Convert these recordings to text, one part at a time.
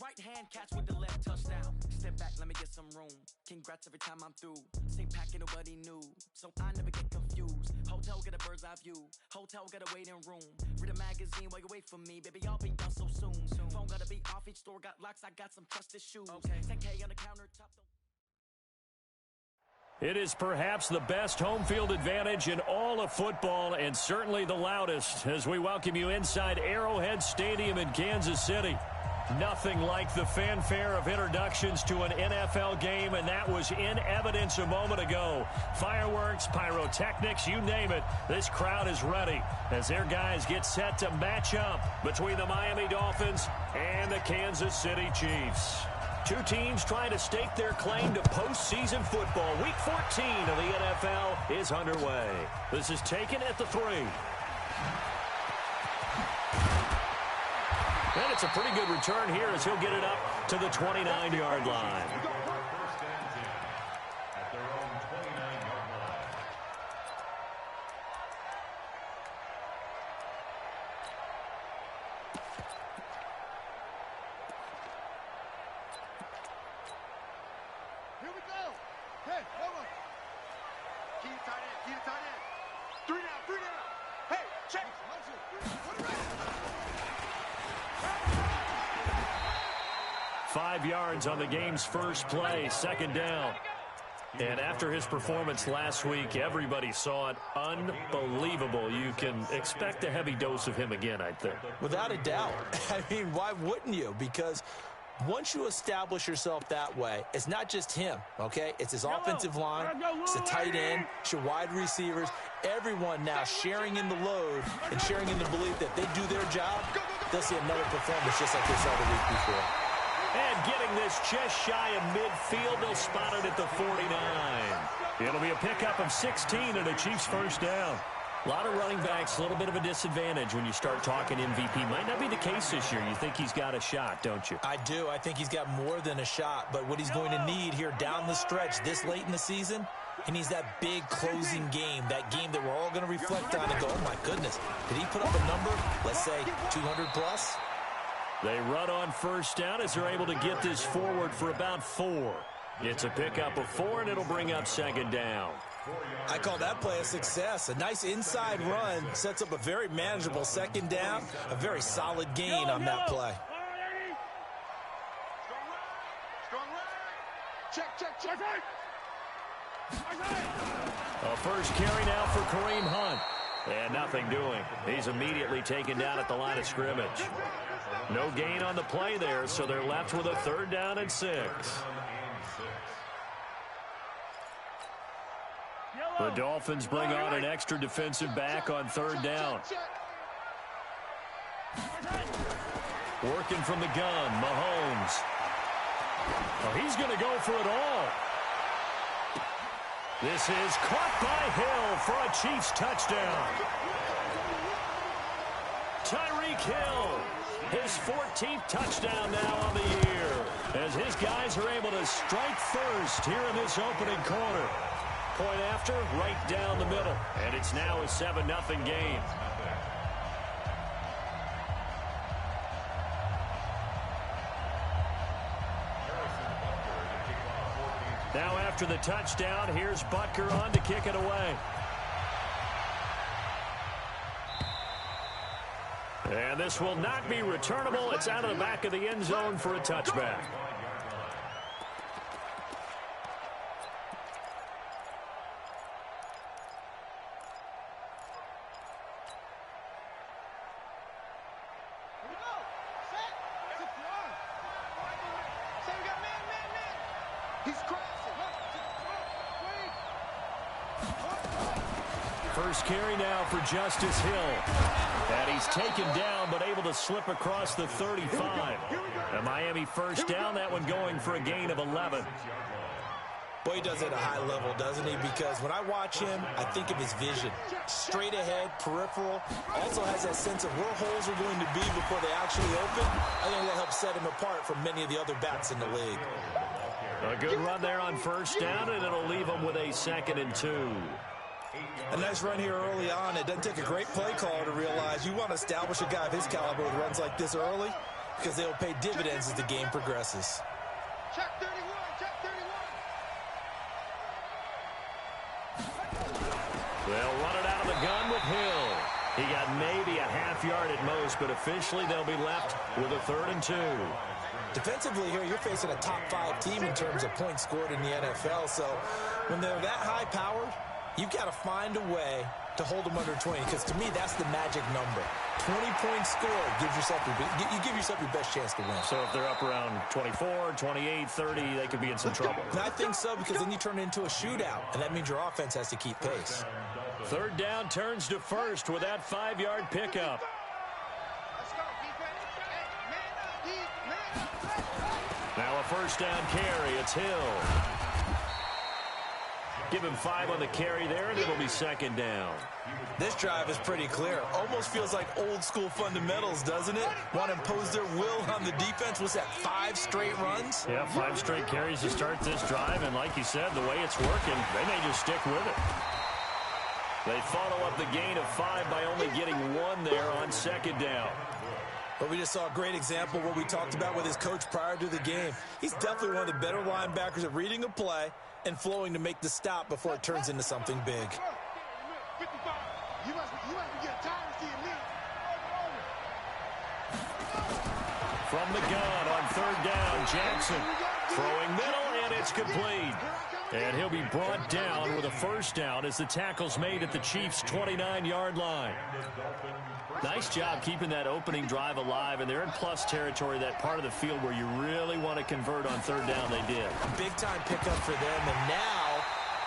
right hand catch with the left touchdown. Step back, let me get some room. Congrats every time I'm through. Same packet, nobody knew, so I never get confused. Hotel, get a bird's eye view. Hotel, get a waiting room. Read a magazine while you wait for me. Baby, I'll be done so soon. Phone gotta be off, each store got locks. I got some trusted shoes. Okay. 10K on the countertop. It is perhaps the best home field advantage in all of football, and certainly the loudest, as we welcome you inside Arrowhead Stadium in Kansas City. Nothing like the fanfare of introductions to an NFL game, and that was in evidence a moment ago. Fireworks, pyrotechnics, you name it. This crowd is ready as their guys get set to match up between the Miami Dolphins and the Kansas City Chiefs. Two teams trying to stake their claim to postseason football. Week 14 of the NFL is underway. This is taken at the 3. And it's a pretty good return here as he'll get it up to the 29-yard line. Here we go. Hey, hold on. Keep it tight end. Keep it tight end. 3 down. 3 down. Hey, check. 5 yards on the game's first play, second down. And after his performance last week, everybody saw it. Unbelievable. You can expect a heavy dose of him again, I think. Without a doubt. I mean, why wouldn't you? Because once you establish yourself that way, it's not just him, okay? It's his offensive line, it's the tight end, it's your wide receivers, everyone now sharing in the load and sharing in the belief that they do their job, they'll see another performance just like they saw the week before. And getting this just shy of midfield, they'll spot it at the 49. It'll be a pickup of 16 and a Chiefs first down. A lot of running backs, a little bit of a disadvantage when you start talking MVP. Might not be the case this year. You think he's got a shot, don't you? I do. I think he's got more than a shot. But what he's going to need here down the stretch this late in the season, he needs that big closing game, that game that we're all going to reflect on and go, oh, my goodness, did he put up a number, let's say, 200 plus? They run on first down as they're able to get this forward for about 4. It's a pickup of 4, and it'll bring up second down. I call that play a success. A nice inside run sets up a very manageable second down, a very solid gain on that play. Strong right. Check. A first carry now for Kareem Hunt. And nothing doing. He's immediately taken down at the line of scrimmage. No gain on the play there, so they're left with a 3rd down and 6. The Dolphins bring on an extra defensive back on 3rd down. Working from the gun, Mahomes. Oh, he's going to go for it all. This is caught by Hill for a Chiefs touchdown. Tyreek Hill, his 14th touchdown now on the year, as his guys are able to strike first here in this opening quarter. Point after, right down the middle, and it's now a 7-0 game. Now after the touchdown, here's Butker on to kick it away. And this will not be returnable. It's out of the back of the end zone for a touchback. First carry now for Justice Hill. And he's taken down but able to slip across the 35. A Miami first down, that one going for a gain of 11. Boy, he does it at a high level, doesn't he? Because when I watch him, I think of his vision. Straight ahead, peripheral. Also has that sense of where holes are going to be before they actually open. I think that helps set him apart from many of the other backs in the league. A good run there on first down, and it'll leave him with a 2nd and 2. A nice run here early on. It doesn't take a great play caller to realize you want to establish a guy of his caliber with runs like this early. because they will pay dividends as the game progresses. Check 31, check 31. They'll run it out of the gun with Hill. He got maybe a half yard at most, but officially they'll be left with a 3rd and 2. Defensively here, you're facing a top 5 team in terms of points scored in the NFL. So when they're that high-powered, you've got to find a way to hold them under 20, because to me, that's the magic number. 20 points scored gives yourself you give yourself your best chance to win. So if they're up around 24, 28, 30, they could be in some trouble. And I think so, because then you turn it into a shootout, and that means your offense has to keep pace. 3rd down turns to 1st with that 5-yard pickup. Let's go, defense. Hey, man up, Now a 1st down carry. It's Hill. Give him 5 on the carry there, and it'll be 2nd down. This drive is pretty clear. Almost feels like old-school fundamentals, doesn't it? Want to impose their will on the defense. Was that 5 straight runs? Yeah, 5 straight carries to start this drive, and like you said, the way it's working, they may just stick with it. They follow up the gain of 5 by only getting 1 there on 2nd down. But we just saw a great example of what we talked about with his coach prior to the game. He's definitely one of the better linebackers at reading a play and flowing to make the stop before it turns into something big. 55. You must be getting tired of seeing me. From the gun on 3rd down, Jackson throwing middle, and it's complete. And he'll be brought down with a 1st down as the tackle's made at the Chiefs' 29-yard line. Nice job keeping that opening drive alive, and they're in plus territory, that part of the field where you really want to convert on 3rd down. They did. Big-time pickup for them, and now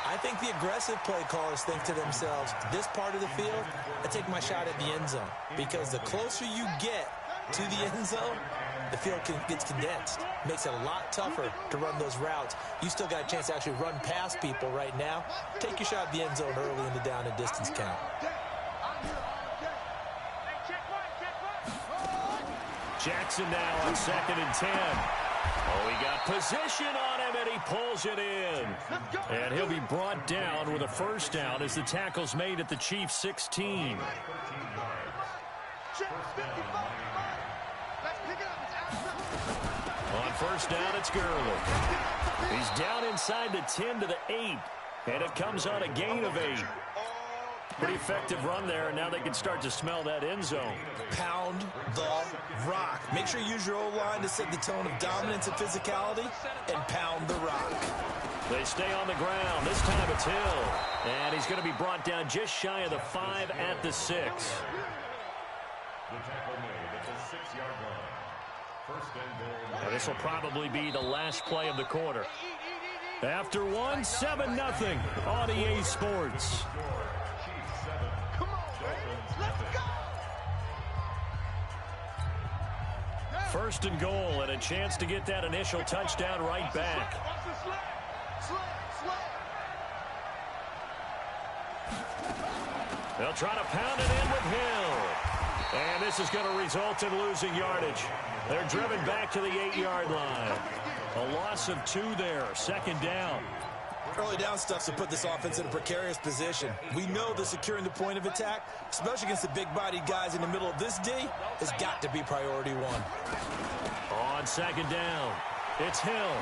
I think the aggressive play callers think to themselves, this part of the field, I take my shot at the end zone, because the closer you get to the end zone, the field gets condensed. Makes it a lot tougher to run those routes. You still got a chance to actually run past people right now. Take your shot at the end zone early in the down and distance count. Jackson now on 2nd and 10. Oh, he got position on him, and he pulls it in. And he'll be brought down with a 1st down as the tackle's made at the Chiefs' 16. On 1st down, it's Gurley. He's down inside the 10 to the 8, and it comes on a gain of 8. Pretty effective run there, and now they can start to smell that end zone. Pound the rock. Make sure you use your O-line to set the tone of dominance and physicality, and pound the rock. They stay on the ground. This time it's Hill, and he's going to be brought down just shy of the 5 at the 6. The tackle made at the 6-yard line. 1st and goal. Now, this will probably be the last play of the quarter. After 1, 7-0 on EA Sports. Come on, baby. Let's go. 1st and goal, and a chance to get that initial touchdown right back. Watch the slant. Slant. They'll try to pound it in with Hill. And this is going to result in losing yardage. They're driven back to the 8-yard line. A loss of 2 there, 2nd down. Early down stuff to put this offense in a precarious position. We know that securing the point of attack, especially against the big-bodied guys in the middle of this D, has got to be priority 1. On 2nd down, it's Hill.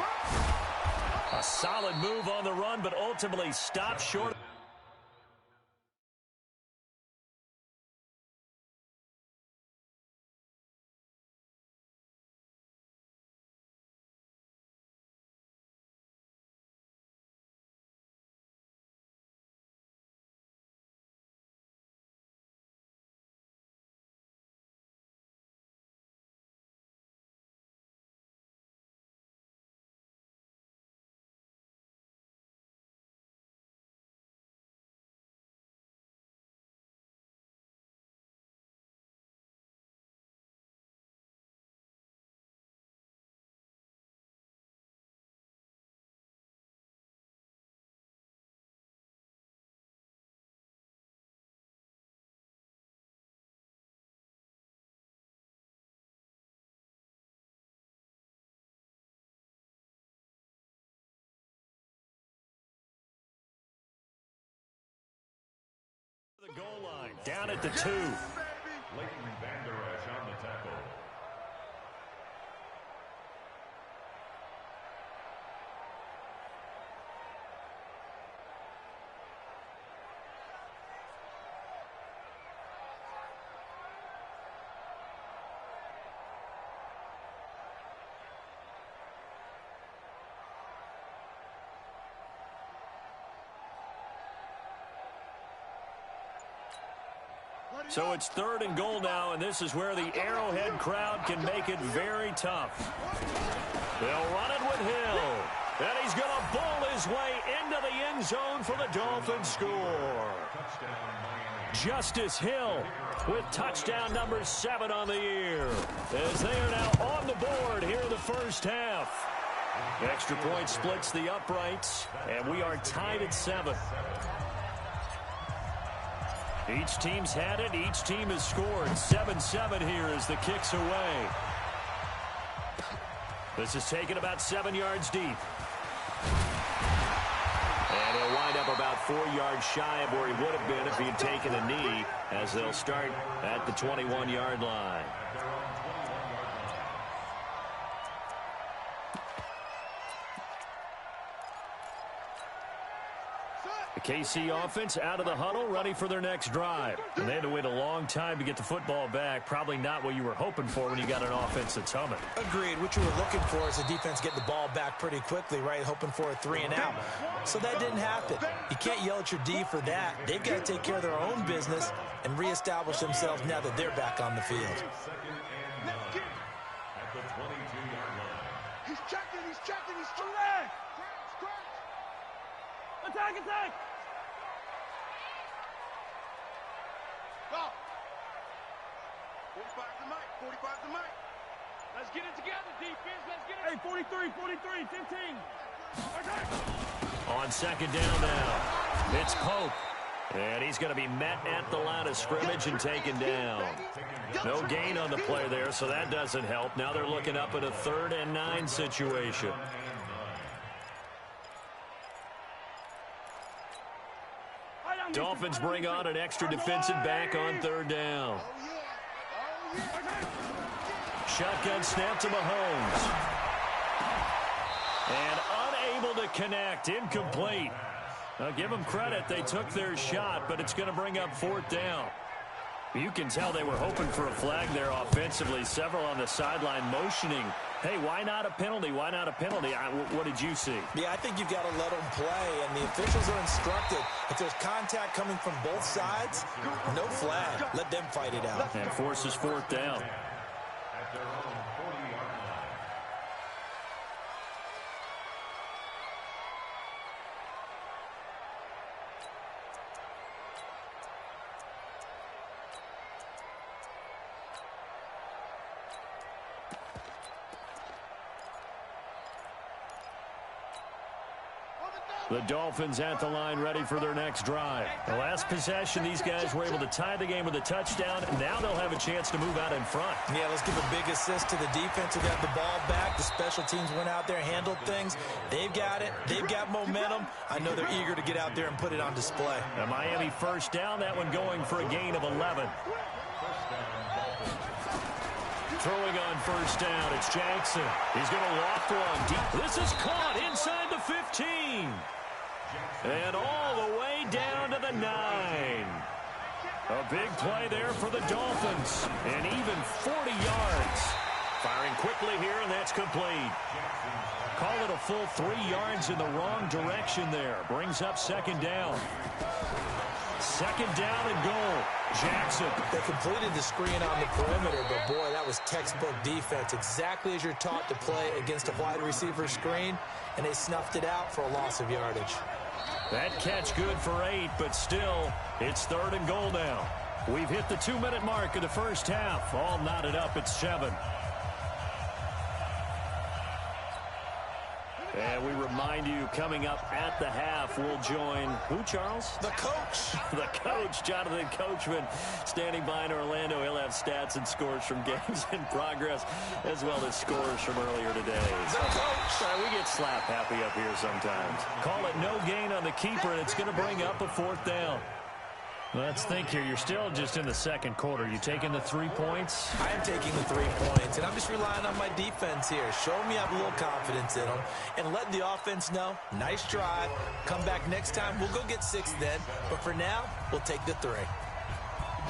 A solid move on the run, but ultimately stopped short. The goal line, down at the 2. Leighton Vander Esch on the tackle. So it's 3rd and goal now, and this is where the Arrowhead crowd can make it very tough. They'll run it with Hill. And he's going to bowl his way into the end zone for the Dolphins score. Justice Hill with touchdown number 7 on the year, as they are now on the board here in the first half. Extra point splits the uprights, and we are tied at 7. Each team's had it. Each team has scored. 7-7 here as the kick's away. This is taken about 7 yards deep. And he'll wind up about 4 yards shy of where he would have been if he had taken a knee, as they'll start at the 21-yard line. The KC offense out of the huddle, ready for their next drive. And they had to wait a long time to get the football back. Probably not what you were hoping for when you got an offense that's humming. Agreed. What you were looking for is the defense getting the ball back pretty quickly, right? Hoping for a 3 and out. So that didn't happen. You can't yell at your D for that. They've got to take care of their own business and reestablish themselves now that they're back on the field. At the 22-yard line. He's checking, he's correct. Attack. Go. 45's the mic, 45's the mic. Let's get it together, defense, let's get it. Hey, 43, 15. On second down now, it's Pope. And he's going to be met at the line of scrimmage and taken down. No gain on the play there, so that doesn't help. Now they're looking up at a 3rd and 9 situation. Dolphins bring on an extra defensive back on 3rd down. Shotgun snap to Mahomes. And unable to connect, incomplete. Now give them credit, they took their shot, but it's going to bring up 4th down. You can tell they were hoping for a flag there offensively. Several on the sideline motioning, hey, why not a penalty? Why not a penalty? What did you see? Yeah, I think you've got to let them play, and the officials are instructed. If there's contact coming from both sides, no flag. Let them fight it out. And forces 4th down. At their own 40-yard line. The Dolphins at the line ready for their next drive. The last possession, these guys were able to tie the game with a touchdown. Now they'll have a chance to move out in front. Yeah, let's give a big assist to the defense who got the ball back. The special teams went out there, handled things. They've got it. They've got momentum. I know they're eager to get out there and put it on display. A Miami first down, that one going for a gain of 11. Throwing on first down, it's Jackson. He's going to loft one deep. This is caught inside the 15. And all the way down to the 9. A big play there for the Dolphins. And even 40 yards. Firing quickly here, and that's complete. Call it a full 3 yards in the wrong direction there. Brings up second down. Second down and goal. Jackson. They completed the screen on the perimeter, but boy, that was textbook defense. Exactly as you're taught to play against a wide receiver screen, and they snuffed it out for a loss of yardage. That catch good for 8, but still, it's 3rd and goal now. We've hit the 2-minute mark of the first half. All knotted up at 7. And we remind you, coming up at the half, we'll join who, Charles? The coach. The coach, Jonathan Coachman, standing by in Orlando. He'll have stats and scores from games in progress, as well as scores from earlier today. The coach. Sorry, we get slap happy up here sometimes. Call it no gain on the keeper, and it's going to bring up a 4th down. Let's think here. You're still just in the second quarter. You taking the 3 points? I am taking the 3 points, and I'm just relying on my defense here. Show me I have a little confidence in them, and let the offense know, nice drive. Come back next time. We'll go get 6 then, but for now, we'll take the 3.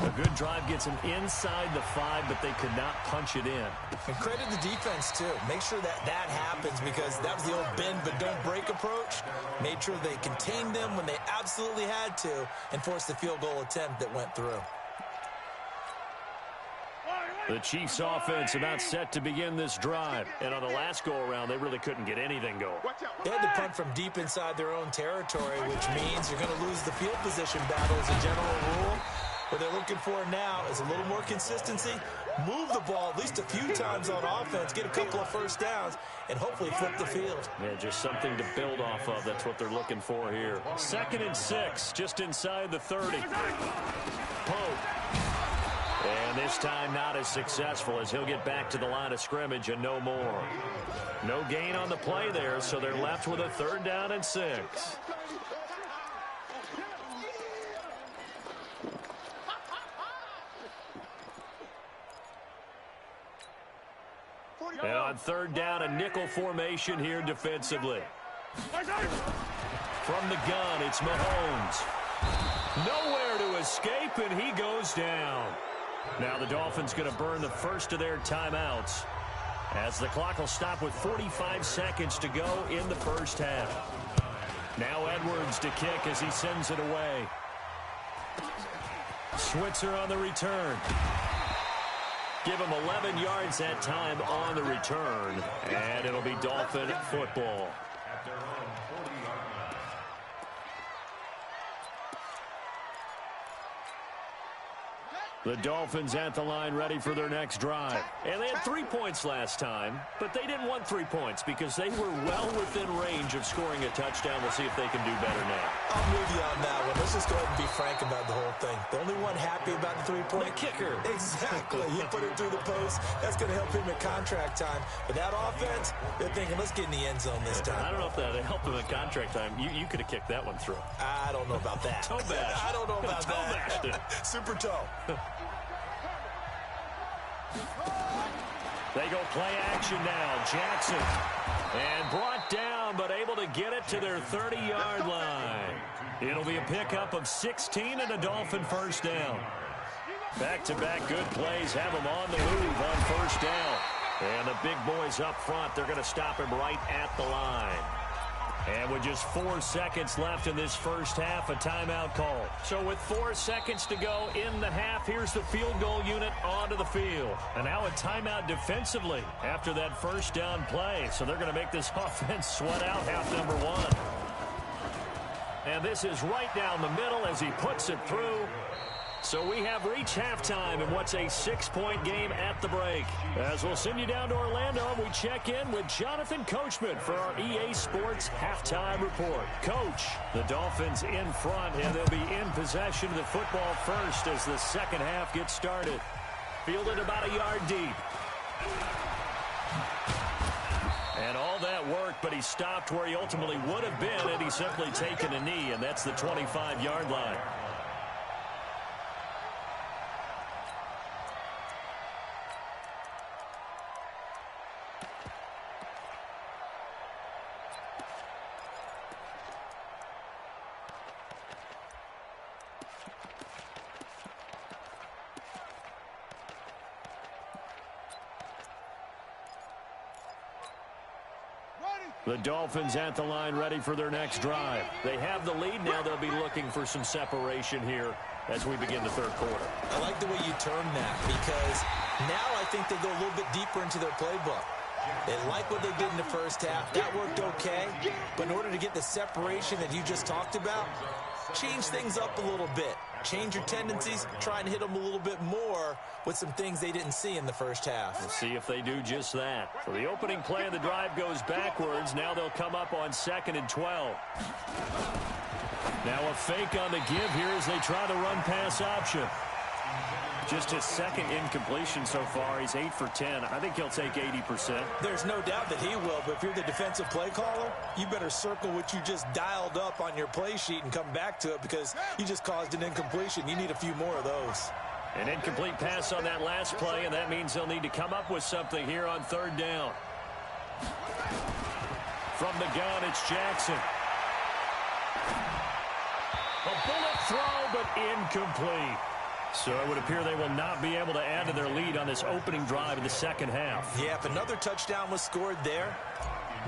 A good drive gets them inside the 5, but they could not punch it in. And credit the defense, too. Make sure that happens, because that was the old bend but don't break approach. Made sure they contained them when they absolutely had to and forced the field goal attempt that went through. The Chiefs offense about set to begin this drive. And on the last go-around, they really couldn't get anything going. They had to punt from deep inside their own territory, which means you're going to lose the field position battle as a general rule. What they're looking for now is a little more consistency, move the ball at least a few times on offense, get a couple of first downs, and hopefully flip the field. Yeah, just something to build off of. That's what they're looking for here. 2nd and 6, just inside the 30. Pope. And this time not as successful as he'll get back to the line of scrimmage and no more. No gain on the play there, so they're left with a 3rd down and 6. And on 3rd down, a nickel formation here defensively. From the gun, it's Mahomes. Nowhere to escape, and he goes down. Now the Dolphins going to burn the first of their timeouts, as the clock will stop with 45 seconds to go in the first half. Now Edwards to kick as he sends it away. Switzer on the return. Give him 11 yards that time on the return, and it'll be Dolphin football. At their own 40-yard line. The Dolphins at the line ready for their next drive. And they had 3 points last time, but they didn't want 3 points because they were well within range of scoring a touchdown. We'll see if they can do better now. I'm with you on that one. Let's just go ahead and be frank about the whole thing. The only one happy about the 3-point. The kicker. Exactly. He put it through the post. That's going to help him at contract time. But that offense, they're thinking, let's get in the end zone this time. I don't know if that helped him at contract time. You could have kicked that one through. I don't know about that. Toe bash. I don't know about toe that. bashed it. Super toe. They go play action now. Jackson. And brought down, but able to get it to their 30-yard line. It'll be a pickup of 16 and a Dolphin first down. Back-to-back good plays have them on the move on first down. And the big boys up front, they're going to stop him right at the line. And with just 4 seconds left in this first half, a timeout call. So with 4 seconds to go in the half, here's the field goal unit onto the field. And now a timeout defensively after that first down play. So they're going to make this offense sweat out half number 1. And this is right down the middle as he puts it through. So we have reached halftime in what's a 6-point game at the break. As we'll send you down to Orlando, we check in with Jonathan Coachman for our EA Sports Halftime Report. Coach, the Dolphins in front, and they'll be in possession of the football first as the second half gets started. Fielded about a yard deep. And all that worked, but he stopped where he ultimately would have been had he simply taken a knee, and that's the 25-yard line. The Dolphins at the line ready for their next drive. They have the lead now. They'll be looking for some separation here as we begin the third quarter. I like the way you term that because now I think they go a little bit deeper into their playbook. They like what they did in the first half. That worked okay. But in order to get the separation that you just talked about, change things up a little bit. Change your tendencies, try and hit them a little bit more with some things they didn't see in the first half. We'll see if they do just that. So the opening play of the drive goes backwards. Now they'll come up on 2nd and 12. Now a fake on the give here as they try the run-pass option. Just his second incompletion so far. He's 8 for 10. I think he'll take 80%. There's no doubt that he will, but if you're the defensive play caller, you better circle what you just dialed up on your play sheet and come back to it because you just caused an incompletion. You need a few more of those. An incomplete pass on that last play, and that means they'll need to come up with something here on 3rd down. From the gun, it's Jackson. A bullet throw, but incomplete. So it would appear they will not be able to add to their lead on this opening drive in the second half. Yeah, if another touchdown was scored there,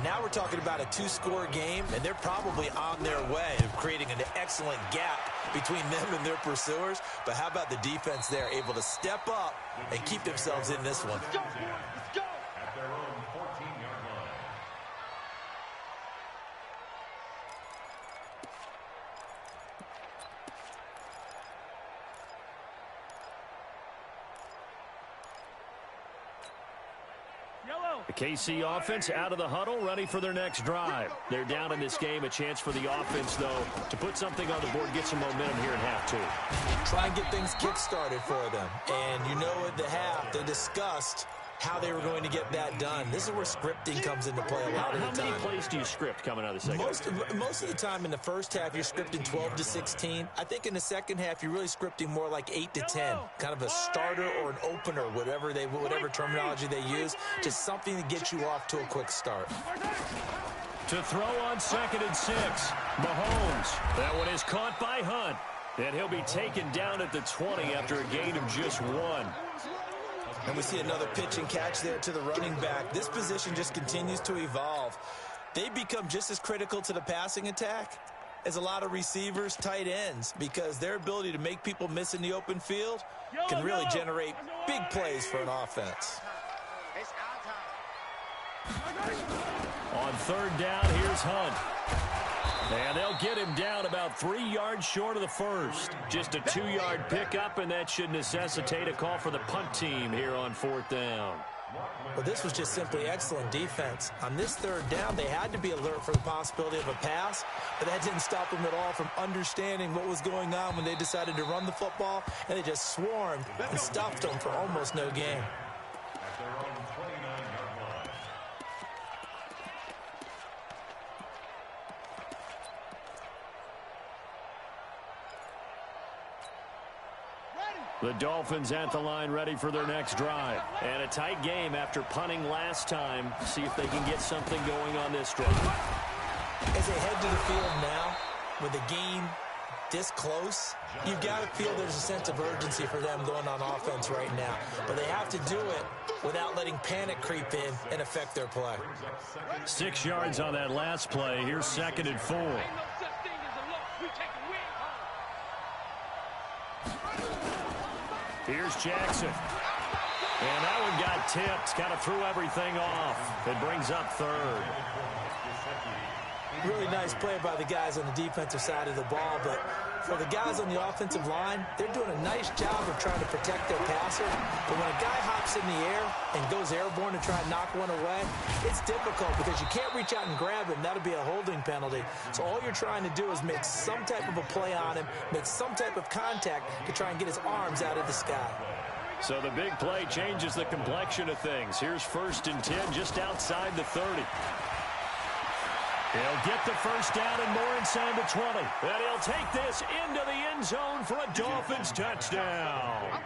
Now we're talking about a 2-score game, and they're probably on their way of creating an excellent gap between them and their pursuers. But how about the defense there, able to step up and keep themselves in this one? Let's go, boys. Let's go. At their own 14-yard line. The KC offense out of the huddle, ready for their next drive. They're down in this game. A chance for the offense, though, to put something on the board, get some momentum here in half two. Try and get things kick-started for them. And you know at the half, they discussed how they were going to get that done. This is where scripting comes into play a lot of the time. How many plays do you script coming out of the second? Most of the time in the first half, you're scripting 12 to 16. I think in the second half, you're really scripting more like 8 to 10. Kind of a starter or an opener, whatever terminology they use. Just something to get you off to a quick start. To throw on 2nd and 6. Mahomes. That one is caught by Hunt. And he'll be taken down at the 20 after a gain of just 1. And we see another pitch and catch there to the running back. This position just continues to evolve. They become just as critical to the passing attack as a lot of receivers, tight ends, because their ability to make people miss in the open field can really generate big plays for an offense. It's our time. On 3rd down, here's Hunt. And they'll get him down about 3 yards short of the first. Just a 2-yard pickup, and that should necessitate a call for the punt team here on 4th down. Well, this was just simply excellent defense. On this 3rd down, they had to be alert for the possibility of a pass, but that didn't stop them at all from understanding what was going on when they decided to run the football, and they just swarmed and stuffed them for almost no gain. At their own 29-yard line. The Dolphins at the line ready for their next drive. And a tight game after punting last time. See if they can get something going on this drive. As they head to the field now, with the game this close, you've got to feel there's a sense of urgency for them going on offense right now. But they have to do it without letting panic creep in and affect their play. 6 yards on that last play. Here's 2nd and 4. Here's Jackson. And that one got tipped. Kind of threw everything off. It brings up 3rd. Really nice play by the guys on the defensive side of the ball, but for the guys on the offensive line, they're doing a nice job of trying to protect their passer. But when a guy hops in the air and goes airborne to try and knock one away, it's difficult because you can't reach out and grab him. That'll be a holding penalty. So all you're trying to do is make some type of a play on him, make some type of contact to try and get his arms out of the sky. So the big play changes the complexion of things. Here's 1st and 10 just outside the 30. He'll get the first down and more inside the 20. And he'll take this into the end zone for a Dolphins touchdown.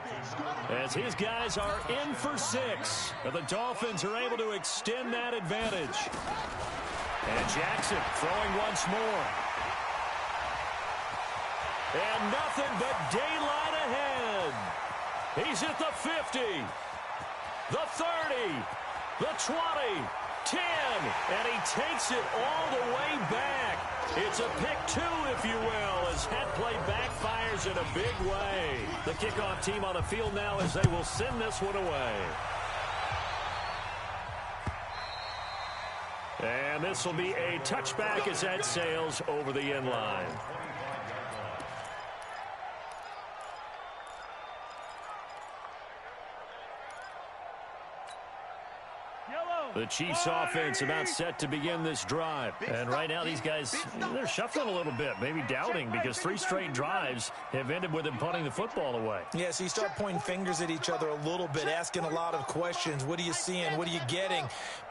As his guys are in for 6. And the Dolphins are able to extend that advantage. And Jackson throwing once more. And nothing but daylight ahead. He's at the 50, the 30, the 20, 10, and he takes it all the way back. It's a pick 2, if you will, as that play backfires in a big way. The kickoff team on the field now as they will send this one away. And this will be a touchback as that sails over the end line. The Chiefs offense about set to begin this drive. And right now these guys, they're shuffling a little bit, maybe doubting, because 3 straight drives have ended with them punting the football away. Yeah, so you start pointing fingers at each other a little bit, asking a lot of questions. What are you seeing? What are you getting?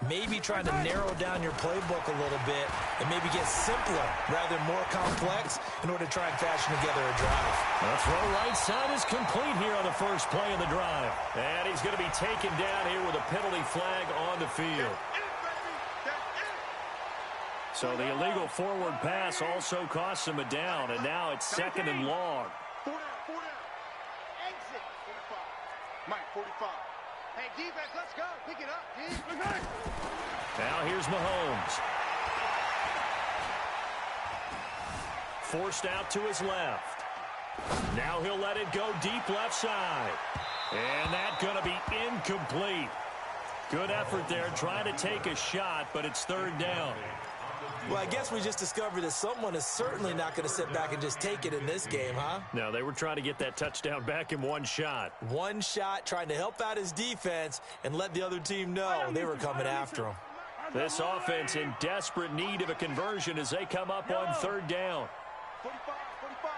Maybe trying to narrow down your playbook a little bit and maybe get simpler rather than more complex in order to try and fashion together a drive. The throw right side is complete here on the first play of the drive. And he's going to be taken down here with a penalty flag on the field. So the illegal forward pass also costs him a down, and now it's 2nd and long. 4 down. Exit. 45. Mike, 45. Hey, defense, let's go. Pick it up, D. Now here's Mahomes. Forced out to his left. Now he'll let it go deep left side. And that's going to be incomplete. Good effort there trying to take a shot, but it's third down. Well, I guess we just discovered that someone is certainly not going to sit back and just take it in this game, huh? No, they were trying to get that touchdown back in one shot. One shot, trying to help out his defense and let the other team know they were coming after him. This offense in desperate need of a conversion as they come up on third down. 45, 45,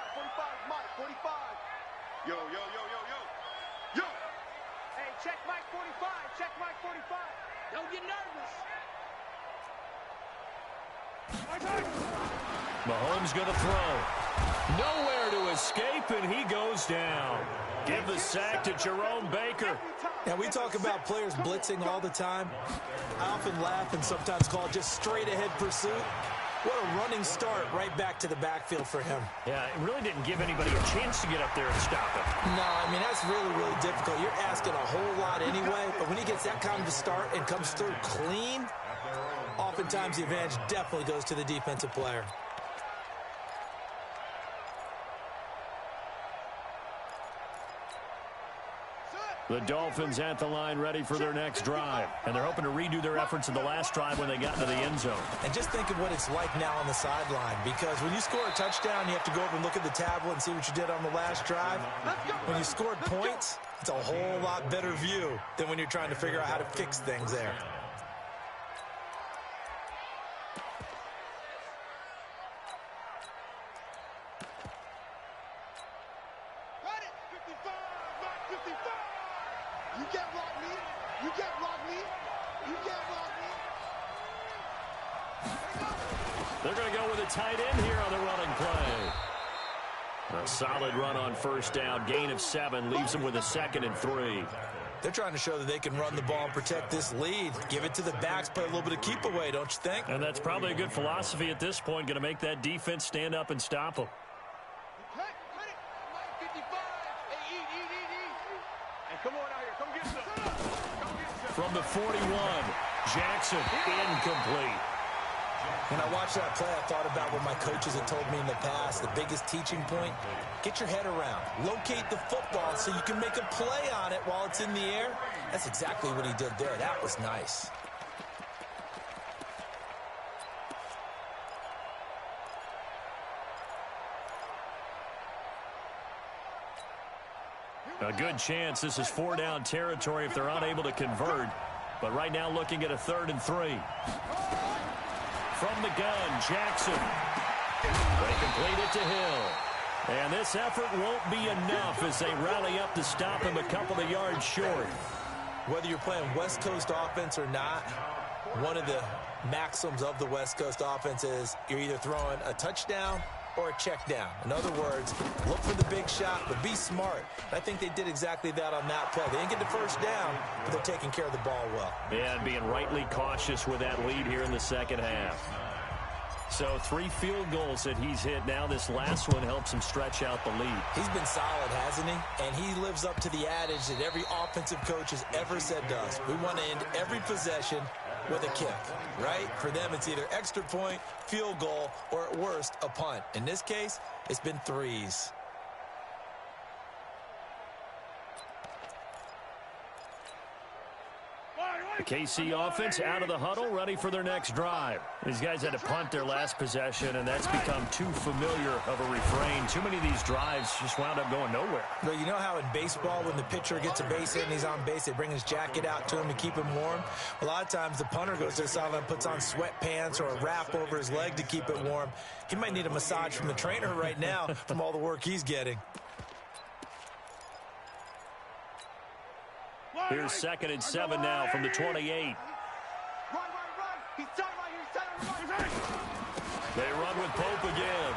Mike, 45. Yo. Hey, check Mike 45, check Mike 45. Don't get nervous. Mahomes going to throw. Nowhere to escape, and he goes down. Give the sack to Jerome Baker. Now, we talk about players blitzing all the time. I often laugh and sometimes call it just straight-ahead pursuit. What a running start right back to the backfield for him. Yeah, it really didn't give anybody a chance to get up there and stop him. No, I mean, that's really, really difficult. You're asking a whole lot anyway, but when he gets that kind of a start and comes through clean, oftentimes the advantage definitely goes to the defensive player. The Dolphins at the line ready for their next drive. And they're hoping to redo their efforts in the last drive when they got into the end zone. And just think of what it's like now on the sideline, because when you score a touchdown, you have to go over and look at the tablet and see what you did on the last drive. When you scored points, it's a whole lot better view than when you're trying to figure out how to fix things there. You can't block me. You can't block me. You can't block me. They're going to go with a tight end here on the running play. A solid run on first down. Gain of 7 leaves them with a 2nd and 3. They're trying to show that they can run the ball and protect this lead. Give it to the backs, play a little bit of keep away, don't you think? And that's probably a good philosophy at this point. Going to make that defense stand up and stop them. Come on out here. Come get some. From the 41, Jackson incomplete. When I watched that play, I thought about what my coaches had told me in the past. The biggest teaching point, get your head around. Locate the football so you can make a play on it while it's in the air. That's exactly what he did there. That was nice. A good chance this is 4-down territory if they're unable to convert. But right now looking at a 3rd and 3. From the gun, Jackson. They complete it to Hill. And this effort won't be enough as they rally up to stop him a couple of yards short. Whether you're playing West Coast offense or not, one of the maxims of the West Coast offense is you're either throwing a touchdown or a check down. In other words, look for the big shot, but be smart. I think they did exactly that on that play. They didn't get the first down, but they're taking care of the ball well. Yeah, and being rightly cautious with that lead here in the second half. So 3 field goals that he's hit now. This last one helps him stretch out the lead. He's been solid, hasn't he? And he lives up to the adage that every offensive coach has ever said to us. We want to end every possession with a kick, right? For them, it's either extra point, field goal, or at worst, a punt. In this case, it's been 3s. The KC offense out of the huddle, ready for their next drive. These guys had to punt their last possession, and that's become too familiar of a refrain. Too many of these drives just wound up going nowhere. But you know how in baseball, when the pitcher gets a base hit and he's on base, they bring his jacket out to him to keep him warm? A lot of times the punter goes to the sideline, puts on sweatpants or a wrap over his leg to keep it warm. He might need a massage from the trainer right now from all the work he's getting. Here's 2nd and 7 now from the 28. Run. He's tight right here. They run with Pope again.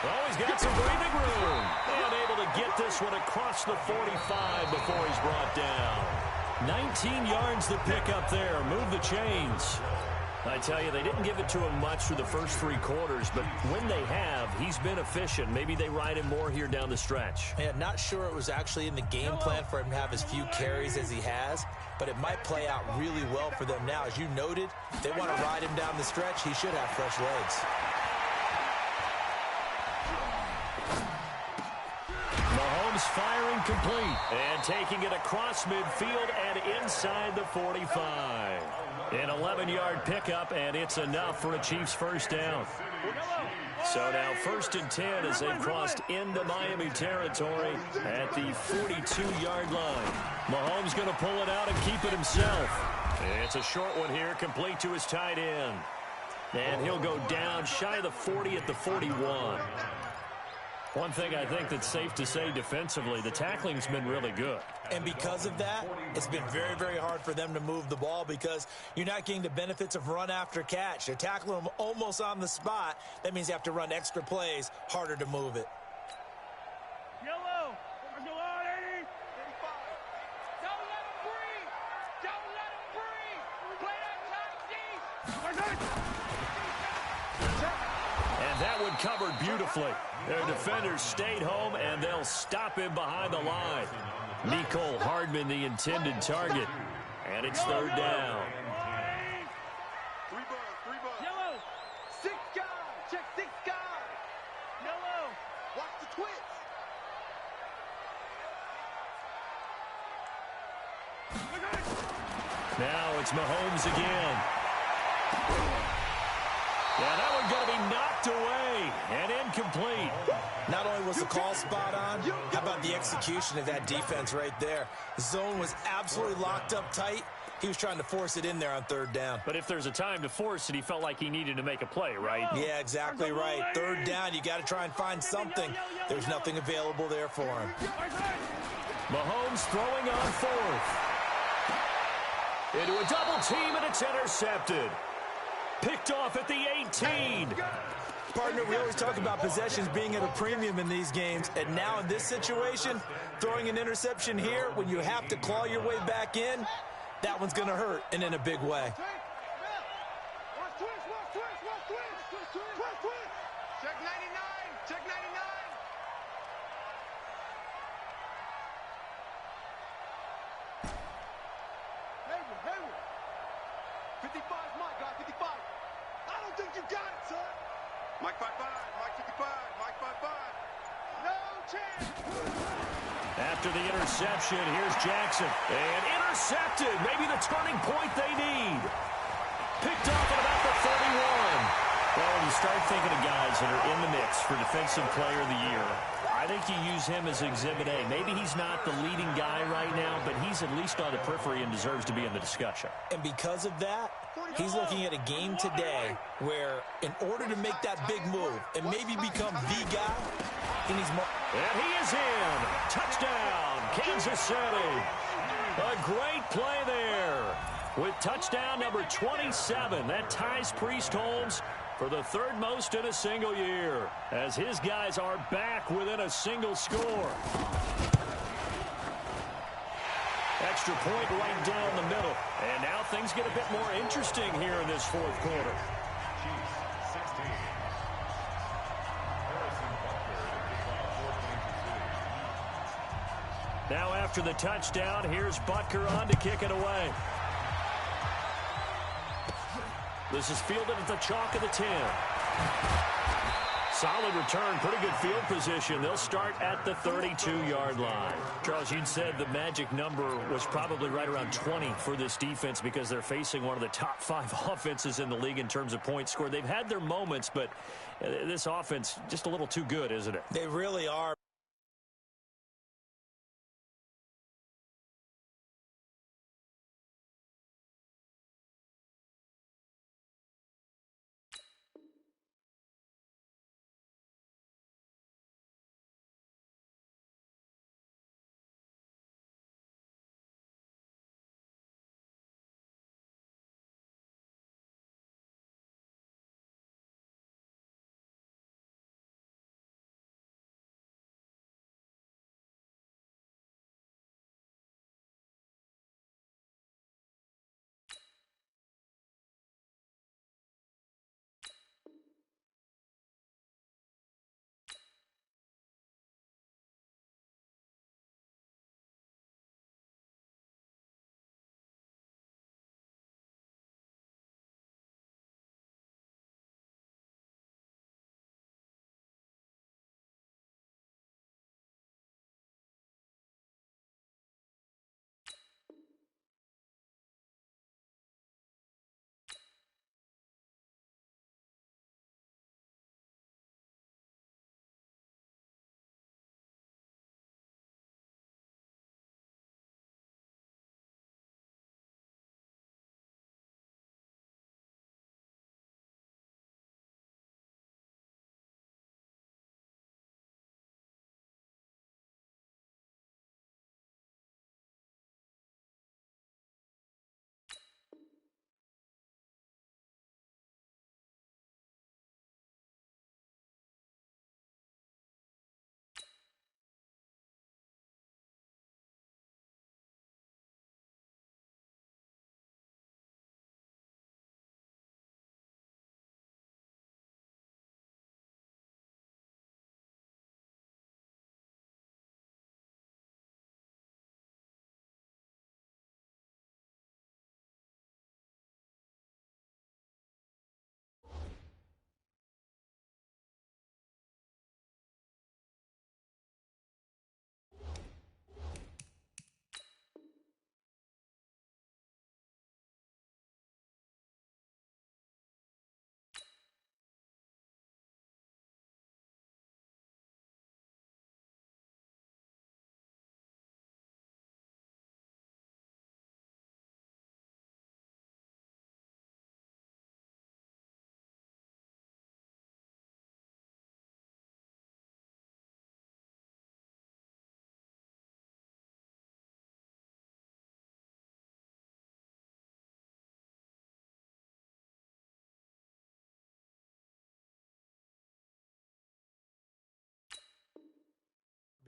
Oh, he's got some breathing room. And able to get this one across the 45 before he's brought down. 19 yards to pick up there. Move the chains. I tell you, they didn't give it to him much through the first 3 quarters, but when they have, he's been efficient. Maybe they ride him more here down the stretch. Yeah, not sure it was actually in the game plan for him to have as few carries as he has, but it might play out really well for them now. As you noted, if they want to ride him down the stretch, he should have fresh legs. Mahomes firing complete and taking it across midfield and inside the 45. An 11-yard pickup, and it's enough for a Chiefs first down. So now 1st and 10 as they've crossed into Miami territory at the 42-yard line. Mahomes going to pull it out and keep it himself. It's a short one here, complete to his tight end. And he'll go down shy of the 40 at the 41. One thing I think that's safe to say defensively, the tackling's been really good. And because of that, it's been very, very hard for them to move the ball because you're not getting the benefits of run after catch. They're tackling them almost on the spot. That means you have to run extra plays, harder to move it. Yellow. Go on, 80. 85. Don't let him breathe. Don't let him breathe. Play that tight D. And that one covered beautifully. Their defenders stayed home, and they'll stop him behind the line. Nicole Hardman, the intended target. And it's 3rd down. 3 bugs. Yellow. 6 guys. Check 6 guys. Yellow. Watch the twits. Now it's Mahomes again. Yeah, that one going to be knocked away and incomplete. Not only was the call spot on, how about the execution of that defense right there? The zone was absolutely locked up tight. He was trying to force it in there on 3rd down. But if there's a time to force it, he felt like he needed to make a play, right? Yeah, exactly right. 3rd down, you got to try and find something. There's nothing available there for him. Mahomes throwing on 4th. Into a double team, and it's intercepted. Picked off at the 18. Partner, we always talk about possessions being at a premium in these games, and now in this situation, throwing an interception here when you have to claw your way back in, that one's going to hurt, and in a big way. Check 99. Check 99. Hayward. 55 is my guy. 55. I don't think you got it, son. Mike 55. Mike 55. Mike 55. No chance. After the interception, here's Jackson. And intercepted. Maybe the turning point they need. Picked off at about the 31. Well, when you start thinking of guys that are in the mix for Defensive Player of the Year, I think you use him as Exhibit A. Maybe he's not the leading guy right now, but he's at least on the periphery and deserves to be in the discussion. And because of that, he's looking at a game today where in order to make that big move and maybe become the guy, he needs more. And he is in. Touchdown, Kansas City. A great play there with touchdown number 27. That ties Priest Holmes for the 3rd most in a single year, as his guys are back within a single score. Extra point right down the middle. And now things get a bit more interesting here in this 4th quarter. Chiefs 16. Harrison Butker. Now after the touchdown, here's Butker on to kick it away. This is fielded at the chalk of the 10. Solid return, pretty good field position. They'll start at the 32-yard line. Charles, you'd said the magic number was probably right around 20 for this defense because they're facing one of the top 5 offenses in the league in terms of points scored. They've had their moments, but this offense just a little too good, isn't it? They really are.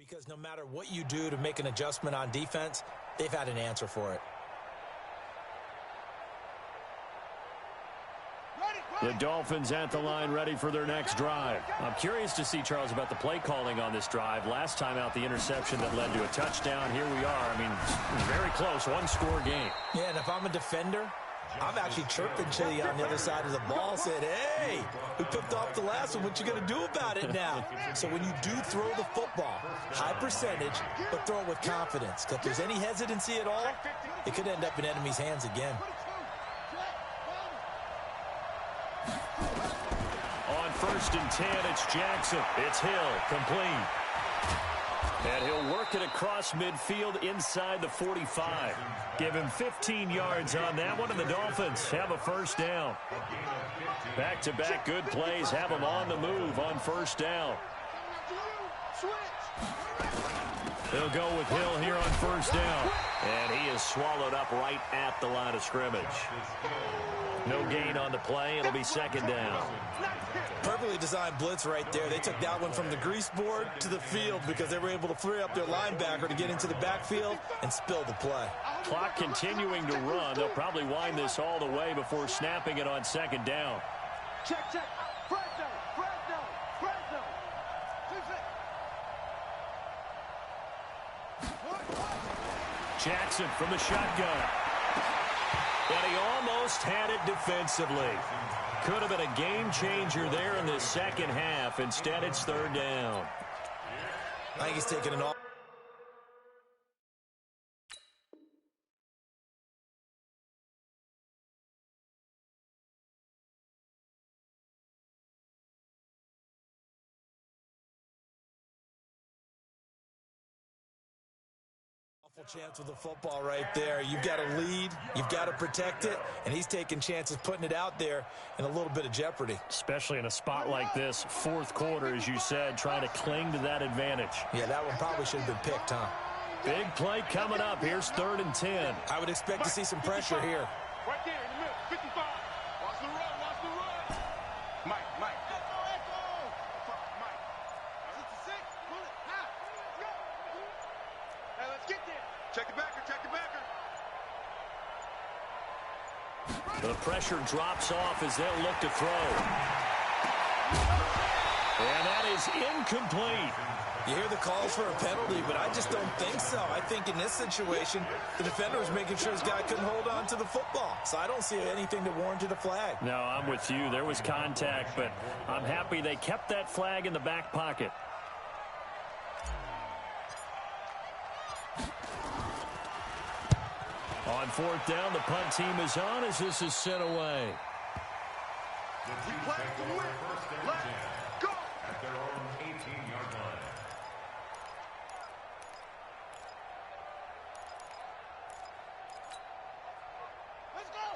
Because no matter what you do to make an adjustment on defense, they've had an answer for it. The Dolphins at the line ready for their next drive. I'm curious to see, Charles, about the play calling on this drive. Last time out, the interception that led to a touchdown. Here we are. I mean, very close, one-score game. Yeah, and if I'm a defender, I'm actually chirping to you on the other side of the ball, saying, hey, we picked off the last one. What you going to do about it now? So when you do throw the football, high percentage, but throw it with confidence. Because if there's any hesitancy at all, it could end up in enemy's hands again. On 1st and 10, it's Jackson. It's Hill, complete. And he'll work it across midfield inside the 45. Give him 15 yards on that one, and the Dolphins have a first down. Back-to-back good plays have them on the move on first down. They'll go with Hill here on first down. And he is swallowed up right at the line of scrimmage. No gain on the play. It'll be second down. Perfectly designed blitz right there. They took that one from the grease board to the field because they were able to free up their linebacker to get into the backfield and spill the play. Clock continuing to run. They'll probably wind this all the way before snapping it on second down. Check. Fresno. Jackson from the shotgun. And he almost had it defensively. Could have been a game changer there in the second half. Instead, it's third down. I think he's taking an chance with the football right there. You've got to lead, you've got to protect it, and he's taking chances putting it out there in a little bit of jeopardy. Especially in a spot like this, fourth quarter, as you said, trying to cling to that advantage. Yeah, that one probably should have been picked, huh? Big play coming up. Here's 3rd and 10. I would expect to see some pressure here. Right there in the middle, 55. Watch the run. Mike. Mike. 66, pull it, now. Let's go. Hey, let's get there. Check the backer. The pressure drops off as they'll look to throw. And that is incomplete. You hear the calls for a penalty, but I just don't think so. I think in this situation, the defender was making sure his guy couldn't hold on to the football. So I don't see anything to warrant a flag. No, I'm with you. There was contact, but I'm happy they kept that flag in the back pocket. On 4th down, the punt team is on as this is sent away. We play to win. Let's go. At their own 18-yard line.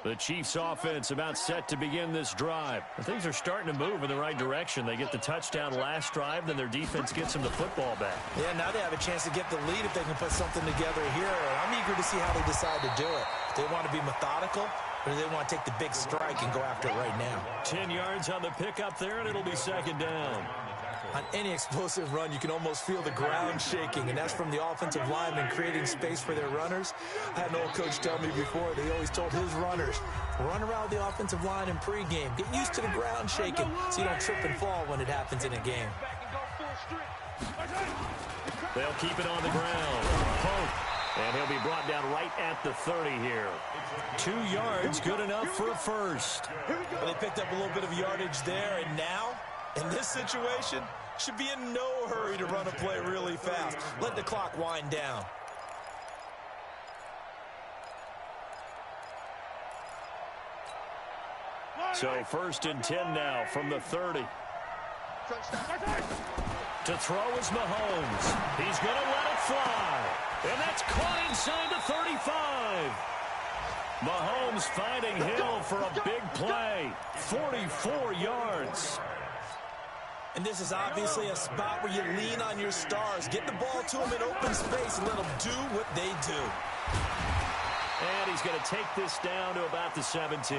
The Chiefs offense about set to begin this drive. Things are starting to move in the right direction. They get the touchdown last drive, then their defense gets them the football back. Yeah, now they have a chance to get the lead if they can put something together here. I'm eager to see how they decide to do it. Do they want to be methodical, or do they want to take the big strike and go after it right now? 10 yards on the pickup there, and it'll be second down. On any explosive run, you can almost feel the ground shaking, and that's from the offensive linemen creating space for their runners. I had an old coach tell me before, they always told his runners, run around the offensive line in pregame. Get used to the ground shaking so you don't trip and fall when it happens in a game. They'll keep it on the ground. Pope, and he'll be brought down right at the 30 here. 2 yards, good enough for a first. Well, they picked up a little bit of yardage there, and now, in this situation, should be in no hurry to run a play really fast. Let the clock wind down. So 1st and 10 now from the 30. To throw is Mahomes. He's going to let it fly. And that's caught inside the 35. Mahomes finding Hill for a big play. 44 yards. And this is obviously a spot where you lean on your stars. Get the ball to them in open space and let them do what they do. And he's going to take this down to about the 17.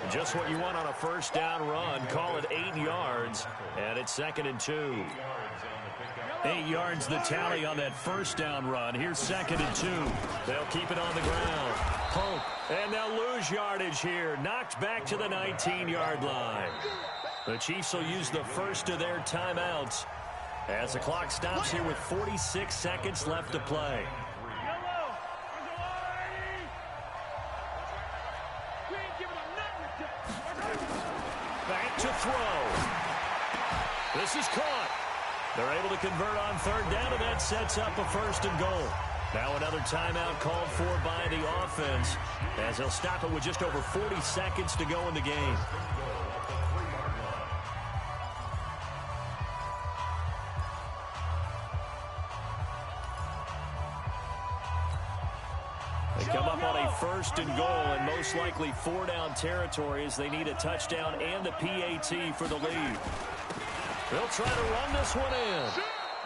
Just what you want on a first down run. Call it 8 yards. And it's 2nd and 2. 8 yards the tally on that first down run. Here's 2nd and 2. They'll keep it on the ground. Pope, and they'll lose yardage here. Knocked back to the 19-yard line. The Chiefs will use the first of their timeouts as the clock stops here with 46 seconds left to play. Back to throw. This is caught. They're able to convert on 3rd down, and that sets up a 1st and goal. Now another timeout called for by the offense as they'll stop it with just over 40 seconds to go in the game. They come up on a 1st and goal and most likely 4-down territory as they need a touchdown and the PAT for the lead. They'll try to run this one in.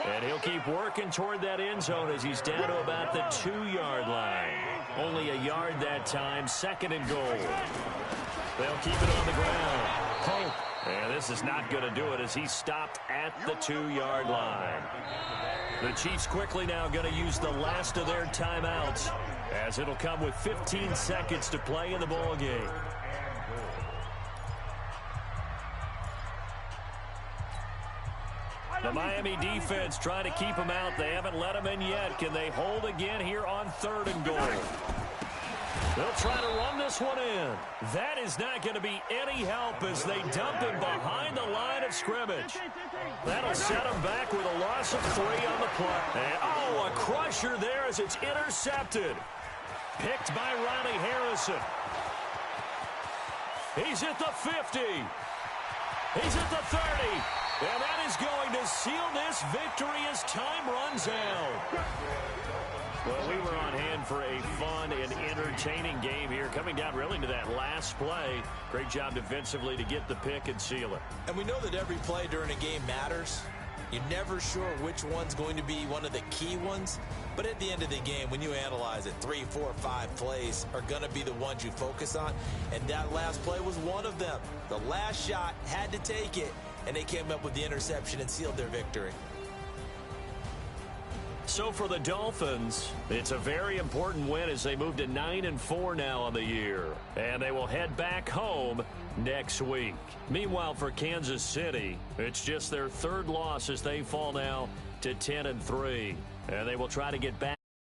And he'll keep working toward that end zone as he's down to about the 2-yard line. Only a yard that time, 2nd and goal. They'll keep it on the ground. Pope. And this is not going to do it as he's stopped at the 2-yard line. The Chiefs quickly now going to use the last of their timeouts as it'll come with 15 seconds to play in the ball game. The Miami defense trying to keep them out. They haven't let them in yet. Can they hold again here on 3rd and goal? They'll try to run this one in. That is not going to be any help as they dump him behind the line of scrimmage. That'll set him back with a loss of 3 on the play. And, oh, a crusher there as it's intercepted. Picked by Riley Harrison. He's at the 50. He's at the 30. And that is going to seal this victory as time runs out. Well, we were on hand for a fun and entertaining game here, coming down really to that last play. Great job defensively to get the pick and seal it. And we know that every play during a game matters. You're never sure which one's going to be one of the key ones. But at the end of the game, when you analyze it, 3, 4, 5 plays are going to be the ones you focus on. And that last play was one of them. The last shot had to take it, and they came up with the interception and sealed their victory. So for the Dolphins, it's a very important win as they move to 9-4 now on the year. And they will head back home next week. Meanwhile, for Kansas City, it's just their 3rd loss as they fall now to 10-3. And they will try to get back.